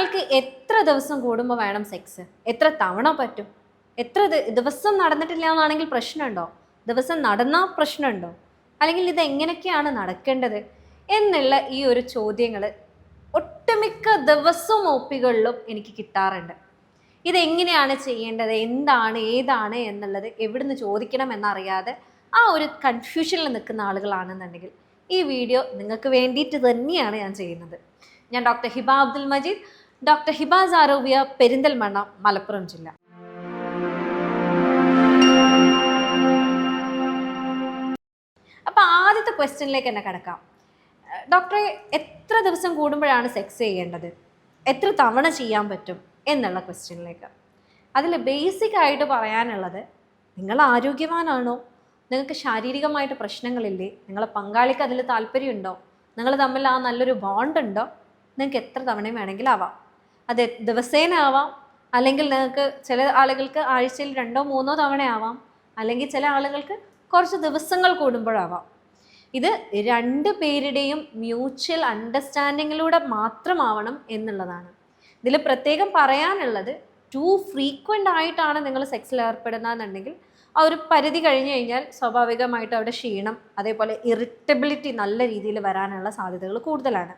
ഒരാൾക്ക് എത്ര ദിവസം കൂടുമ്പോൾ വേണം സെക്സ്? എത്ര തവണ പറ്റും? എത്ര ദിവസം നടന്നിട്ടില്ല എന്നാണെങ്കിൽ പ്രശ്നമുണ്ടോ? ദിവസം നടന്നാൽ പ്രശ്നമുണ്ടോ? അല്ലെങ്കിൽ ഇത് എങ്ങനെയൊക്കെയാണ് നടക്കേണ്ടത് എന്നുള്ള ഈ ഒരു ചോദ്യങ്ങൾ ഒട്ടുമിക്ക ദിവസവും ഒപ്പികളിലും എനിക്ക് കിട്ടാറുണ്ട്. ഇതെങ്ങനെയാണ് ചെയ്യേണ്ടത്, എന്താണ്, ഏതാണ് എന്നുള്ളത് എവിടുന്ന് ചോദിക്കണം എന്നറിയാതെ ആ ഒരു കൺഫ്യൂഷനിൽ നിൽക്കുന്ന ആളുകളാണെന്നുണ്ടെങ്കിൽ ഈ വീഡിയോ നിങ്ങൾക്ക് വേണ്ടിയിട്ട് തന്നെയാണ് ഞാൻ ചെയ്യുന്നത്. ഞാൻ ഡോക്ടർ ഹിബ അബ്ദുൽ മജീദ്, ഡോക്ടർ ഹിബ സാരോവിയ, പെരിന്തൽമണ്ണ, മലപ്പുറം ജില്ല. അപ്പോൾ ആദ്യത്തെ ക്വസ്റ്റ്യനിലേക്ക് തന്നെ കിടക്കാം. ഡോക്ടറെ, എത്ര ദിവസം കൂടുമ്പോഴാണ് സെക്സ് ചെയ്യേണ്ടത്, എത്ര തവണ ചെയ്യാൻ പറ്റും എന്നുള്ള ക്വസ്റ്റ്യനിലേക്ക്. അതിൽ ബേസിക് ആയിട്ട് പറയാനുള്ളത്, നിങ്ങൾ ആരോഗ്യവാനാണോ, നിങ്ങൾക്ക് ശാരീരികമായിട്ട് പ്രശ്നങ്ങളില്ലേ, നിങ്ങളെ പങ്കാളിക്ക് അതിൽ താല്പര്യമുണ്ടോ, നിങ്ങൾ തമ്മിൽ ആ നല്ലൊരു ബോണ്ട് ഉണ്ടോ, നിങ്ങൾക്ക് എത്ര തവണയും വേണമെങ്കിലും ആവാം. അത് ദിവസേന ആവാം, അല്ലെങ്കിൽ നിങ്ങൾക്ക് ചില ആളുകൾക്ക് ആഴ്ചയിൽ 2-3 തവണ ആവാം, അല്ലെങ്കിൽ ചില ആളുകൾക്ക് കുറച്ച് ദിവസങ്ങൾ കൂടുമ്പോഴാവാം. ഇത് 2 പേരുടെയും മ്യൂച്വൽ അണ്ടർസ്റ്റാൻഡിങ്ങിലൂടെ മാത്രമാവണം എന്നുള്ളതാണ്. ഇതിൽ പ്രത്യേകം പറയാനുള്ളത്, ടു ഫ്രീക്വൻ്റ് ആയിട്ടാണ് നിങ്ങൾ സെക്സിൽ ഏർപ്പെടുന്നതെന്നുണ്ടെങ്കിൽ ആ ഒരു പരിധി കഴിഞ്ഞ് കഴിഞ്ഞാൽ സ്വാഭാവികമായിട്ട് അവിടെ ക്ഷീണം, അതേപോലെ ഇറിറ്റബിലിറ്റി നല്ല രീതിയിൽ വരാനുള്ള സാധ്യതകൾ കൂടുതലാണ്.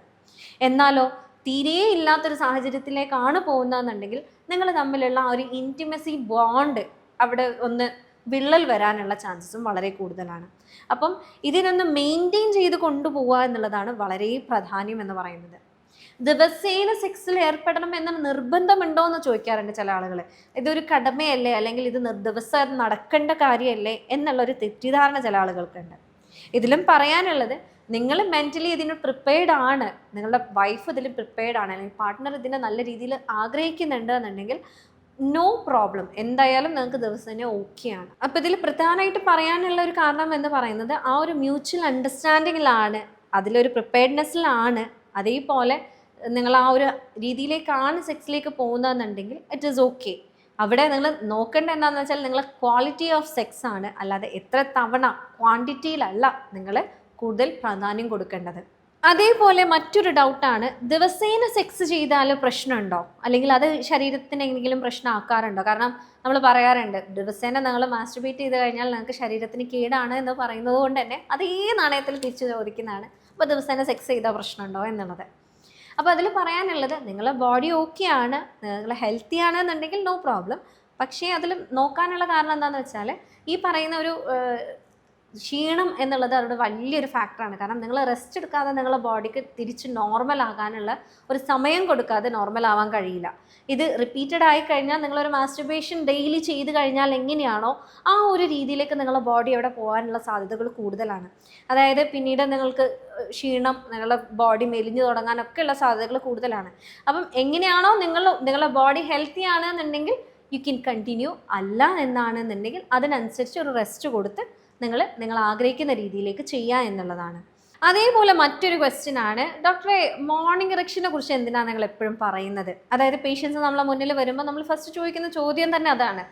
എന്നാലോ തീരെ ഇല്ലാത്തൊരു സാഹചര്യത്തിലേക്കാണ് പോകുന്നതെന്നുണ്ടെങ്കിൽ നിങ്ങൾ തമ്മിലുള്ള ആ ഒരു ഇൻറ്റിമസി ബോണ്ട് അവിടെ ഒന്ന് വിള്ളൽ വരാനുള്ള ചാൻസസും വളരെ കൂടുതലാണ്. അപ്പം ഇതിനൊന്ന് മെയിൻറ്റെയിൻ ചെയ്ത് കൊണ്ടുപോവുക എന്നുള്ളതാണ് വളരെ പ്രാധാന്യം എന്ന് പറയുന്നത്. ദിവസേന സെക്സിൽ ഏർപ്പെടണം എന്ന നിർബന്ധമുണ്ടോ എന്ന് ചോദിക്കാറുണ്ട് ചില ആളുകൾ. ഇതൊരു കടമയല്ലേ, അല്ലെങ്കിൽ ഇത് ദിവസം നടക്കേണ്ട കാര്യമല്ലേ എന്നുള്ളൊരു തെറ്റിദ്ധാരണ ചില ആളുകൾക്കുണ്ട്. ഇതിലും പറയാനുള്ളത്, നിങ്ങൾ മെൻ്റലി ഇതിന് പ്രിപ്പയർഡ് ആണ്, നിങ്ങളുടെ വൈഫ് ഇതിൽ പ്രിപ്പയർഡ് ആണ്, അല്ലെങ്കിൽ പാർട്ട്ണർ ഇതിനെ നല്ല രീതിയിൽ ആഗ്രഹിക്കുന്നുണ്ട് എന്നുണ്ടെങ്കിൽ നോ പ്രോബ്ലം, എന്തായാലും നിങ്ങൾക്ക് ദിവസേന ഓക്കെയാണ്. അപ്പോൾ ഇതിൽ പ്രധാനമായിട്ട് പറയാനുള്ള ഒരു കാരണം എന്ന് പറയുന്നത്, ആ ഒരു മ്യൂച്വൽ അണ്ടർസ്റ്റാൻഡിങ്ങിലാണ്, അതിലൊരു പ്രിപ്പയർഡ്നെസ്സിലാണ്, അതേപോലെ നിങ്ങൾ ആ ഒരു രീതിയിലേക്കാണ് സെക്സിലേക്ക് പോകുന്നതെന്നുണ്ടെങ്കിൽ ഇറ്റ് ഈസ് ഓക്കെ. അവിടെ നിങ്ങൾ നോക്കേണ്ട എന്താണെന്ന് വെച്ചാൽ നിങ്ങളെ ക്വാളിറ്റി ഓഫ് സെക്സ് ആണ്, അല്ലാതെ എത്ര തവണ, ക്വാണ്ടിറ്റിയിലല്ല നിങ്ങൾ കൂടുതൽ പ്രാധാന്യം കൊടുക്കേണ്ടത്. അതേപോലെ മറ്റൊരു ഡൗട്ടാണ്, ദിവസേന സെക്സ് ചെയ്താൽ പ്രശ്നമുണ്ടോ, അല്ലെങ്കിൽ അത് ശരീരത്തിന് എന്തെങ്കിലും പ്രശ്നമാക്കാറുണ്ടോ? കാരണം നമ്മൾ പറയാറുണ്ട്, ദിവസേന നിങ്ങൾ മാസ്റ്റുർബേറ്റ് ചെയ്ത് കഴിഞ്ഞാൽ നിങ്ങൾക്ക് ശരീരത്തിന് കേടാണ് എന്ന് പറയുന്നത് കൊണ്ട് തന്നെ അതേ നാണയത്തിൽ തിരിച്ചു ചോദിക്കുന്നതാണ്, അപ്പോൾ ദിവസേന സെക്സ് ചെയ്താൽ പ്രശ്നമുണ്ടോ എന്നുള്ളത്. അപ്പോൾ അതിൽ പറയാനുള്ളത്, നിങ്ങളെ ബോഡി ഓക്കെ ആണ്, നിങ്ങൾ ഹെൽത്തി ആണെന്നുണ്ടെങ്കിൽ നോ പ്രോബ്ലം. പക്ഷേ അതിൽ നോക്കാനുള്ള കാരണം എന്താണെന്ന് വെച്ചാൽ, ഈ പറയുന്ന ഒരു ക്ഷീണം എന്നുള്ളത് അവിടെ വലിയൊരു ഫാക്ടറാണ്. കാരണം നിങ്ങൾ റെസ്റ്റ് എടുക്കാതെ നിങ്ങളുടെ ബോഡിക്ക് തിരിച്ച് നോർമൽ ആകാനുള്ള ഒരു സമയം കൊടുക്കാതെ നോർമൽ ആവാൻ കഴിയില്ല. ഇത് റിപ്പീറ്റഡ് ആയി കഴിഞ്ഞാൽ, നിങ്ങളൊരു മാസ്റ്റുർബേഷൻ ഡെയിലി ചെയ്ത് കഴിഞ്ഞാൽ എങ്ങനെയാണോ ആ ഒരു രീതിയിലേക്ക് നിങ്ങളുടെ ബോഡി അവിടെ പോകാനുള്ള സാധ്യതകൾ കൂടുതലാണ്. അതായത് പിന്നീട് നിങ്ങൾക്ക് ക്ഷീണം, നിങ്ങളുടെ ബോഡി മെലിഞ്ഞു തുടങ്ങാനൊക്കെയുള്ള സാധ്യതകൾ കൂടുതലാണ്. അപ്പം എങ്ങനെയാണോ നിങ്ങളുടെ ബോഡി ഹെൽത്തി ആണെന്നുണ്ടെങ്കിൽ യു ക്യാൻ കണ്ടിന്യൂ, അല്ല എന്നാണെന്നുണ്ടെങ്കിൽ അതിനനുസരിച്ച് ഒരു റെസ്റ്റ് കൊടുത്ത് നിങ്ങൾ ആഗ്രഹിക്കുന്ന രീതിയിലേക്ക് ചെയ്യുക എന്നുള്ളതാണ്. അതേപോലെ മറ്റൊരു ക്വസ്റ്റ്യൻ ആണ്, ഡോക്ടറെ, മോർണിംഗ് ഇറക്ഷനെ കുറിച്ച് എന്തിനാണ് നിങ്ങൾ എപ്പോഴും പറയുന്നത്? അതായത് പേഷ്യൻസ് നമ്മളെ മുന്നിൽ വരുമ്പോൾ നമ്മൾ ഫസ്റ്റ് ചോദിക്കുന്ന ചോദ്യം തന്നെ അതാണ്,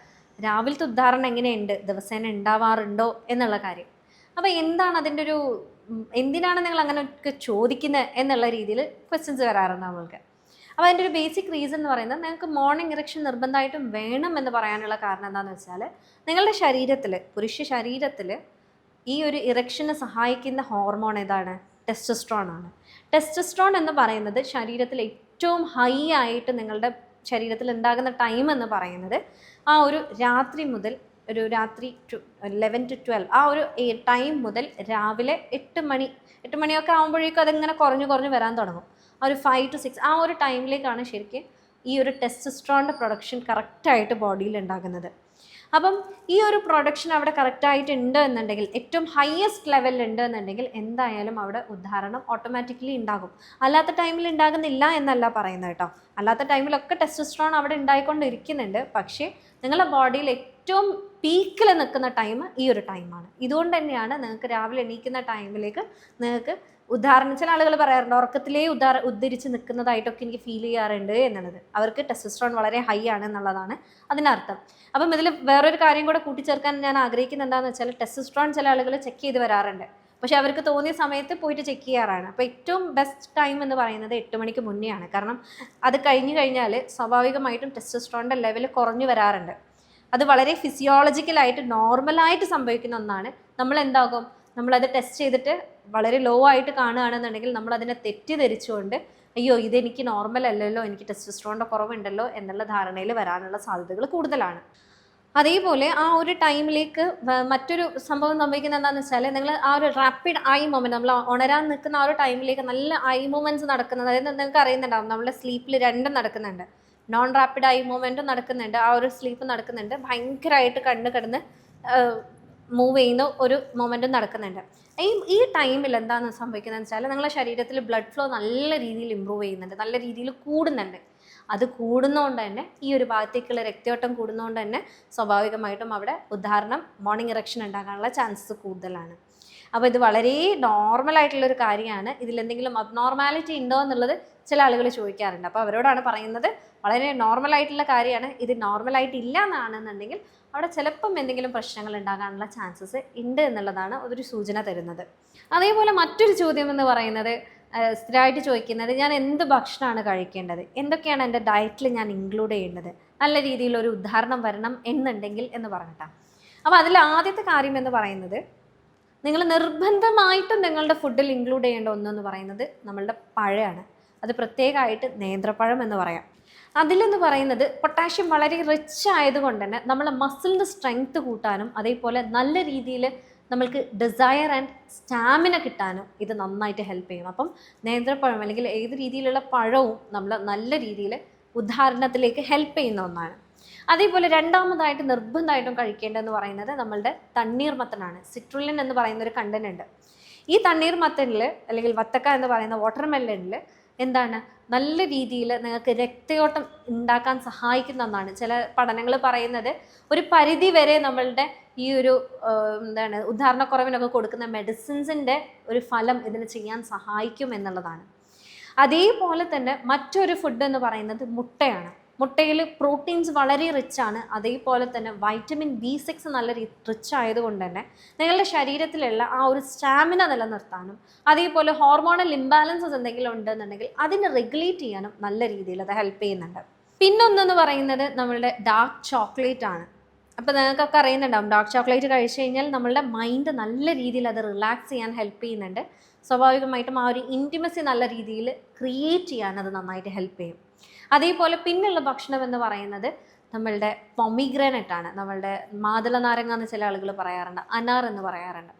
രാവിലത്തെ ഉദ്ധാരണം എങ്ങനെയുണ്ട്, ദിവസേന ഉണ്ടാവാറുണ്ടോ എന്നുള്ള കാര്യം. അപ്പോൾ എന്താണ് അതിൻ്റെ ഒരു, എന്തിനാണ് നിങ്ങൾ അങ്ങനെയൊക്കെ ചോദിക്കുന്നത് എന്നുള്ള രീതിയിൽ ക്വസ്റ്റ്യൻസ് വരാറുണ്ട് നമ്മൾക്ക്. അപ്പോൾ അതിൻ്റെ ഒരു ബേസിക് റീസൺ എന്ന് പറയുന്നത്, നിങ്ങൾക്ക് മോർണിംഗ് ഇറക്ഷൻ നിർബന്ധമായിട്ടും വേണം എന്ന് പറയാനുള്ള കാരണം എന്താണെന്ന് വെച്ചാൽ, നിങ്ങളുടെ ശരീരത്തിൽ, പുരുഷ ശരീരത്തിൽ ഈ ഒരു ഇറക്ഷനെ സഹായിക്കുന്ന ഹോർമോൺ ഏതാണ്? ടെസ്റ്റോസ്ട്രോൺ ആണ്. ടെസ്റ്റോസ്ട്രോൺ എന്ന് പറയുന്നത് ശരീരത്തിൽ ഏറ്റവും ഹൈ ആയിട്ട് നിങ്ങളുടെ ശരീരത്തിൽ ഉണ്ടാകുന്ന ടൈം എന്ന് പറയുന്നത് ആ ഒരു രാത്രി മുതൽ, ഒരു രാത്രി 11 to 12 ആ ഒരു ടൈം മുതൽ രാവിലെ 8 മണിയൊക്കെ ആകുമ്പോഴേക്കും അതിങ്ങനെ കുറഞ്ഞു വരാൻ തുടങ്ങും. ആ ഒരു 5 to 6 ആ ഒരു ടൈമിലേക്കാണ് ശരിക്കും ഈ ഒരു ടെസ്റ്റോസ്ട്രോണിൻ്റെ പ്രൊഡക്ഷൻ കറക്റ്റായിട്ട് ബോഡിയിൽ ഉണ്ടാകുന്നത്. അപ്പം ഈ ഒരു പ്രൊഡക്ഷൻ അവിടെ കറക്റ്റായിട്ട് ഉണ്ട് എന്നുണ്ടെങ്കിൽ, ഏറ്റവും ഹയസ്റ്റ് ലെവലിൽ ഉണ്ട് എന്നുണ്ടെങ്കിൽ എന്തായാലും അവിടെ ഉദ്ധാരണം ഓട്ടോമാറ്റിക്കലി ഉണ്ടാകും. അല്ലാത്ത ടൈമിൽ ഉണ്ടാകുന്നില്ല എന്നല്ല പറയുന്നത് കേട്ടോ. അല്ലാത്ത ടൈമിലൊക്കെ ടെസ്റ്റോസ്ട്രോൺ അവിടെ ഉണ്ടായിക്കൊണ്ടിരിക്കുന്നുണ്ട്. പക്ഷേ നിങ്ങളുടെ ബോഡിയിൽ ഏറ്റവും പീക്കിൽ നിൽക്കുന്ന ടൈം ഈ ഒരു ടൈമാണ്. ഇതുകൊണ്ട് തന്നെയാണ് നിങ്ങൾക്ക് രാവിലെ എണീക്കുന്ന ടൈമിലേക്ക് നിങ്ങൾക്ക് ഉദാഹരണം, ചില ആളുകൾ പറയാറുണ്ട് ഉറക്കത്തിലേ ഉദ്ധരിച്ച് നിൽക്കുന്നതായിട്ടൊക്കെ എനിക്ക് ഫീൽ ചെയ്യാറുണ്ട് എന്നുള്ളത്. അവർക്ക് ടെസ്റ്റോസ്ട്രോൺ വളരെ ഹൈ ആണ് എന്നുള്ളതാണ് അതിനർത്ഥം. അപ്പം ഇതിൽ വേറൊരു കാര്യം കൂടെ കൂട്ടിച്ചേർക്കാൻ ഞാൻ ആഗ്രഹിക്കുന്നത് എന്താണെന്ന് വെച്ചാൽ, ടെസ്റ്റോസ്ട്രോൺ ചില ആളുകൾ ചെക്ക് ചെയ്ത് വരാറുണ്ട്. പക്ഷെ അവർക്ക് തോന്നിയ സമയത്ത് പോയിട്ട് ചെക്ക് ചെയ്യാറാണ്. അപ്പോൾ ഏറ്റവും ബെസ്റ്റ് ടൈം എന്ന് പറയുന്നത് 8 മണിക്ക് മുന്നെയാണ്. കാരണം അത് കഴിഞ്ഞ് കഴിഞ്ഞാൽ സ്വാഭാവികമായിട്ടും ടെസ്റ്റോസ്റ്ററോണിൻ്റെ ലെവൽ കുറഞ്ഞു വരാറുണ്ട്. അത് വളരെ ഫിസിയോളജിക്കലായിട്ട് നോർമലായിട്ട് സംഭവിക്കുന്ന ഒന്നാണ്. നമ്മളെന്താകും, നമ്മളത് ടെസ്റ്റ് ചെയ്തിട്ട് വളരെ ലോ ആയിട്ട് കാണുകയാണെന്നുണ്ടെങ്കിൽ നമ്മളതിനെ തെറ്റിദ്ധരിച്ചുകൊണ്ട് അയ്യോ ഇതെനിക്ക് നോർമൽ അല്ലല്ലോ, എനിക്ക് ടെസ്റ്റോസ്റ്ററോണിൻ്റെ കുറവുണ്ടല്ലോ എന്നുള്ള ധാരണയിൽ വരാനുള്ള സാധ്യതകൾ കൂടുതലാണ്. അതേപോലെ ആ ഒരു ടൈമിലേക്ക് മറ്റൊരു സംഭവം സംഭവിക്കുന്നത് എന്താണെന്ന് വെച്ചാൽ, നിങ്ങൾ ആ ഒരു റാപ്പിഡ് ഐ മൊമെൻറ്റ്, നമ്മൾ ഉണരാൻ നിൽക്കുന്ന ആ ഒരു ടൈമിലേക്ക് നല്ല ഐ മൂവ്മെൻറ്റ്സ് നടക്കുന്നത്, അതായത് നിങ്ങൾക്ക് അറിയുന്നുണ്ടാവും നമ്മുടെ സ്ലീപ്പിൽ രണ്ടും നടക്കുന്നുണ്ട്. നോൺ റാപ്പിഡ് ഐ മൂവ്മെൻറ്റും നടക്കുന്നുണ്ട്, ആ ഒരു സ്ലീപ്പ് നടക്കുന്നുണ്ട്, ഭയങ്കരമായിട്ട് കണ്ണ് കിടന്ന് മൂവ് ചെയ്യുന്ന ഒരു മൊമെൻറ്റും നടക്കുന്നുണ്ട്. ഈ ടൈമിൽ എന്താണ് സംഭവിക്കുന്നതെന്ന് വെച്ചാൽ, നിങ്ങളുടെ ശരീരത്തിൽ ബ്ലഡ് ഫ്ലോ നല്ല രീതിയിൽ ഇമ്പ്രൂവ് ചെയ്യുന്നുണ്ട്, നല്ല രീതിയിൽ കൂടുന്നുണ്ട്. അത് കൂടുന്നതുകൊണ്ട് തന്നെ ഈ ഒരു ഭാഗത്തേക്കുള്ള രക്തയോട്ടം കൂടുന്നതുകൊണ്ട് തന്നെ സ്വാഭാവികമായിട്ടും അവിടെ ഉദാഹരണം മോർണിംഗ് ഇറക്ഷൻ ഉണ്ടാകാനുള്ള ചാൻസസ് കൂടുതലാണ്. അപ്പോൾ ഇത് വളരെ നോർമലായിട്ടുള്ളൊരു കാര്യമാണ്. ഇതിലെന്തെങ്കിലും അബ്നോർമാലിറ്റി ഉണ്ടോ എന്നുള്ളത് ചില ആളുകൾ ചോദിക്കാറുണ്ട്. അപ്പോൾ അവരോടാണ് പറയുന്നത് വളരെ നോർമലായിട്ടുള്ള കാര്യമാണ്. ഇത് നോർമലായിട്ടില്ല എന്നാണെന്നുണ്ടെങ്കിൽ അവിടെ ചിലപ്പം എന്തെങ്കിലും പ്രശ്നങ്ങൾ ഉണ്ടാകാനുള്ള ചാൻസസ് ഉണ്ട് എന്നുള്ളതാണ് ഒരു സൂചന തരുന്നത്. അതേപോലെ മറ്റൊരു ചോദ്യം എന്ന് പറയുന്നത് സ്ഥിരമായിട്ട് ചോദിക്കുന്നത്, ഞാൻ എന്ത് ഭക്ഷണമാണ് കഴിക്കേണ്ടത്, എന്തൊക്കെയാണ് എൻ്റെ ഡയറ്റിൽ ഞാൻ ഇൻക്ലൂഡ് ചെയ്യേണ്ടത്, നല്ല രീതിയിലൊരു ഉദാഹരണം വരണം എന്നുണ്ടെങ്കിൽ എന്ന് പറഞ്ഞിട്ടാണ്. അപ്പോൾ അതിൽ ആദ്യത്തെ കാര്യം എന്ന് പറയുന്നത്, നിങ്ങൾ നിർബന്ധമായിട്ടും നിങ്ങളുടെ ഫുഡിൽ ഇൻക്ലൂഡ് ചെയ്യേണ്ട ഒന്നെന്ന് പറയുന്നത് നമ്മളുടെ പഴമാണ്. അത് പ്രത്യേകമായിട്ട് നേന്ത്രപ്പഴം എന്ന് പറയാം. അതിലെന്ന് പറയുന്നത് പൊട്ടാഷ്യം വളരെ റിച്ച് ആയതുകൊണ്ട് തന്നെ നമ്മളെ മസിലിൻ്റെ സ്ട്രെങ്ത് കൂട്ടാനും അതേപോലെ നല്ല രീതിയിൽ നമ്മൾക്ക് ഡിസയർ ആൻഡ് സ്റ്റാമിന കിട്ടാനും ഇത് നന്നായിട്ട് ഹെൽപ്പ് ചെയ്യും. അപ്പം നേന്ത്രപ്പഴം അല്ലെങ്കിൽ ഏത് രീതിയിലുള്ള പഴവും നമ്മൾ നല്ല രീതിയിൽ ഉദാഹരണത്തിലേക്ക് ഹെൽപ്പ് ചെയ്യുന്ന ഒന്നാണ്. അതേപോലെ രണ്ടാമതായിട്ട് നിർബന്ധമായിട്ടും കഴിക്കേണ്ടതെന്ന് പറയുന്നത് നമ്മളുടെ തണ്ണീർമത്തനാണ്. സിട്രുലിൻ എന്ന് പറയുന്ന ഒരു കണ്ടന്റ് ഉണ്ട്. ഈ തണ്ണീർമത്തനിൽ അല്ലെങ്കിൽ വത്തക്ക എന്ന് പറയുന്ന വാട്ടർമെലണിൽ എന്താണ് നല്ല രീതിയിൽ നിങ്ങൾക്ക് രക്തയോട്ടം ഉണ്ടാക്കാൻ സഹായിക്കുന്ന ഒന്നാണ്. ചില പഠനങ്ങൾ പറയുന്നത് ഒരു പരിധി വരെ നമ്മളുടെ ഈ ഒരു ഉദാഹരണക്കുറവിനൊക്കെ കൊടുക്കുന്ന മെഡിസിൻസിൻ്റെ ഒരു ഫലം ഇതിന് ചെയ്യാൻ സഹായിക്കും എന്നുള്ളതാണ്. അതേപോലെ തന്നെ മറ്റൊരു ഫുഡ് എന്ന് പറയുന്നത് മുട്ടയാണ്. മുട്ടയിൽ പ്രോട്ടീൻസ് വളരെ റിച്ചാണ്. അതേപോലെ തന്നെ വൈറ്റമിൻ B6 നല്ല റിച്ച് ആയതുകൊണ്ട് തന്നെ നിങ്ങളുടെ ശരീരത്തിലുള്ള ആ ഒരു സ്റ്റാമിന നിലനിർത്താനും അതേപോലെ ഹോർമോണൽ ഇംബാലൻസസ് എന്തെങ്കിലും ഉണ്ടെന്നുണ്ടെങ്കിൽ അതിനെ റെഗുലേറ്റ് ചെയ്യാനും നല്ല രീതിയിൽ അത് ഹെൽപ്പ് ചെയ്യുന്നുണ്ട്. പിന്നൊന്നെന്ന് പറയുന്നത് നമ്മളുടെ ഡാർക്ക് ചോക്ലേറ്റ് ആണ്. അപ്പോൾ നിങ്ങൾക്കൊക്കെ അറിയുന്നുണ്ടാവും, ഡാർക്ക് ചോക്ലേറ്റ് കഴിച്ചു കഴിഞ്ഞാൽ നമ്മളുടെ മൈൻഡ് നല്ല രീതിയിൽ അത് റിലാക്സ് ചെയ്യാൻ ഹെൽപ്പ് ചെയ്യുന്നുണ്ട്. സ്വാഭാവികമായിട്ടും ആ ഒരു ഇൻറ്റിമസി നല്ല രീതിയിൽ ക്രിയേറ്റ് ചെയ്യാൻ അത് നന്നായിട്ട് ഹെൽപ്പ് ചെയ്യും. അതേപോലെ പിന്നെയുള്ള ഭക്ഷണം എന്ന് പറയുന്നത് നമ്മളുടെ പൊമിഗ്രാനറ്റ് ആണ്. നമ്മളുടെ മാതള നാരങ്ങ എന്ന് ചില ആളുകൾ പറയാറുണ്ട്, അനാർ എന്ന് പറയാറുണ്ട്.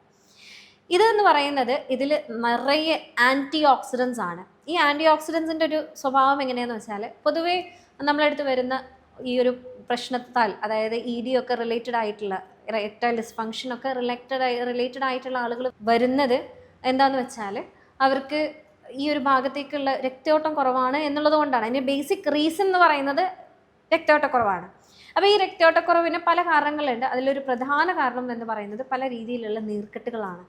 ഇതെന്ന് പറയുന്നത് ഇതിൽ നിറയെ ആൻറ്റി ഓക്സിഡൻസ് ആണ്. ഈ ആൻറ്റി ഓക്സിഡൻസിൻ്റെ ഒരു സ്വഭാവം എങ്ങനെയാണെന്ന് വെച്ചാൽ, പൊതുവേ നമ്മളടുത്ത് വരുന്ന ഈ ഒരു പ്രശ്നത്താൽ, അതായത് ED ഒക്കെ റിലേറ്റഡ് ആയിട്ടുള്ള ഇറക്ടൈൽ ഡിസ്ഫങ്ഷനൊക്കെ റിലേറ്റഡ് ആയിട്ടുള്ള ആളുകൾ വരുന്നത് എന്താണെന്ന് വെച്ചാൽ, അവർക്ക് ഈ ഒരു ഭാഗത്തേക്കുള്ള രക്തയോട്ടം കുറവാണ് എന്നുള്ളത് കൊണ്ടാണ്. അതിൻ്റെ ബേസിക് റീസൺ എന്ന് പറയുന്നത് രക്തയോട്ടക്കുറവാണ്. അപ്പോൾ ഈ രക്തയോട്ടക്കുറവിന് പല കാരണങ്ങളുണ്ട്. അതിലൊരു പ്രധാന കാരണം എന്ന് പറയുന്നത് പല രീതിയിലുള്ള നീർക്കെട്ടുകളാണ്.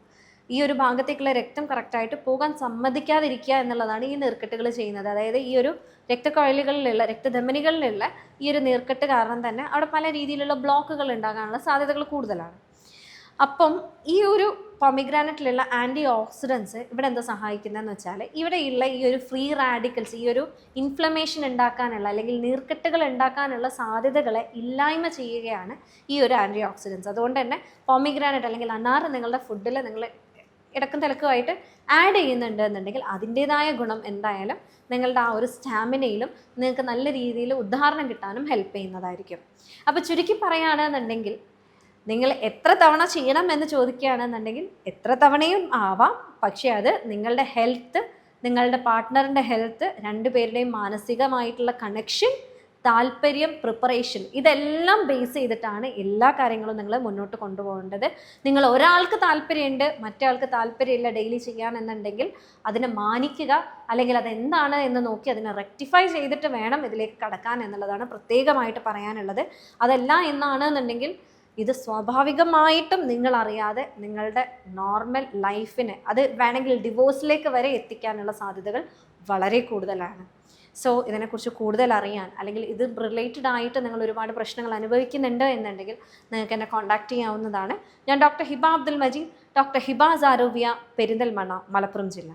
ഈ ഒരു ഭാഗത്തേക്കുള്ള രക്തം കറക്റ്റായിട്ട് പോകാൻ സമ്മതിക്കാതിരിക്കുക എന്നുള്ളതാണ് ഈ നീർക്കെട്ടുകൾ ചെയ്യുന്നത്. അതായത് ഈ ഒരു രക്തക്കൊഴലുകളിലുള്ള രക്തധമനികളിലുള്ള ഈ ഒരു നീർക്കെട്ട് കാരണം തന്നെ അവിടെ പല രീതിയിലുള്ള ബ്ലോക്കുകൾ ഉണ്ടാകാനുള്ള സാധ്യതകൾ കൂടുതലാണ്. അപ്പം ഈ ഒരു പൊമിഗ്രാനറ്റിലുള്ള ആൻറ്റി ഓക്സിഡൻസ് ഇവിടെ എന്താ സഹായിക്കുന്നതെന്ന് വെച്ചാൽ, ഇവിടെയുള്ള ഈ ഒരു ഫ്രീ റാഡിക്കൽസ്, ഈ ഒരു ഇൻഫ്ലമേഷൻ ഉണ്ടാക്കാനുള്ള അല്ലെങ്കിൽ നീർക്കെട്ടുകൾ ഉണ്ടാക്കാനുള്ള സാധ്യതകളെ ഇല്ലായ്മ ചെയ്യുകയാണ് ഈ ഒരു ആൻറ്റി ഓക്സിഡൻസ്. അതുകൊണ്ട് തന്നെ പൊമിഗ്രാനറ്റ് അല്ലെങ്കിൽ അനാർ നിങ്ങളുടെ ഫുഡിൽ നിങ്ങൾ ഇടക്കും തിലക്കുമായിട്ട് ആഡ് ചെയ്യുന്നുണ്ട് എന്നുണ്ടെങ്കിൽ അതിൻ്റേതായ ഗുണം എന്തായാലും നിങ്ങളുടെ ആ ഒരു സ്റ്റാമിനയിലും നിങ്ങൾക്ക് നല്ല രീതിയിൽ ഉദാഹരണം കിട്ടാനും ഹെൽപ്പ് ചെയ്യുന്നതായിരിക്കും. അപ്പോൾ ചുരുക്കി പറയുകയാണെന്നുണ്ടെങ്കിൽ, നിങ്ങൾ എത്ര തവണ ചെയ്യണം എന്ന് ചോദിക്കുകയാണെന്നുണ്ടെങ്കിൽ എത്ര തവണയും ആവാം. പക്ഷേ അത് നിങ്ങളുടെ ഹെൽത്ത്, നിങ്ങളുടെ പാർട്ട്ണറിൻ്റെ ഹെൽത്ത്, രണ്ടുപേരുടെയും മാനസികമായിട്ടുള്ള കണക്ഷൻ, താല്പര്യം, പ്രിപ്പറേഷൻ, ഇതെല്ലാം ബേസ് ചെയ്തിട്ടാണ് എല്ലാ കാര്യങ്ങളും നിങ്ങൾ മുന്നോട്ട് കൊണ്ടുപോകേണ്ടത്. നിങ്ങൾ ഒരാൾക്ക് താല്പര്യമുണ്ട്, മറ്റേ ആൾക്ക് താല്പര്യമില്ല ഡെയിലി ചെയ്യാനെന്നുണ്ടെങ്കിൽ അതിനെ മാനിക്കുക, അല്ലെങ്കിൽ അതെന്താണ് എന്ന് നോക്കി അതിനെ റെക്ടിഫൈ ചെയ്തിട്ട് വേണം ഇതിലേക്ക് കടക്കാൻ എന്നുള്ളതാണ് പ്രത്യേകമായിട്ട് പറയാനുള്ളത്. അതല്ല എന്നാണെന്നുണ്ടെങ്കിൽ ഇത് സ്വാഭാവികമായിട്ടും നിങ്ങളറിയാതെ നിങ്ങളുടെ നോർമൽ ലൈഫിനെ അത് വേണമെങ്കിൽ ഡിവോഴ്സിലേക്ക് വരെ എത്തിക്കാനുള്ള സാധ്യതകൾ വളരെ കൂടുതലാണ്. സോ ഇതിനെക്കുറിച്ച് കൂടുതൽ അറിയാൻ, അല്ലെങ്കിൽ ഇത് റിലേറ്റഡ് ആയിട്ട് നിങ്ങൾ ഒരുപാട് പ്രശ്നങ്ങൾ അനുഭവിക്കുന്നുണ്ട് എന്നുണ്ടെങ്കിൽ നിങ്ങൾക്ക് എന്നെ കോൺടാക്റ്റ് ചെയ്യാവുന്നതാണ്. ഞാൻ ഡോക്ടർ ഹിബ അബ്ദുൽ മജീദ്, ഡോക്ടർ ഹിബാസ് ആരോഗ്യ, പെരിന്തൽമണ്ണ, മലപ്പുറം ജില്ല.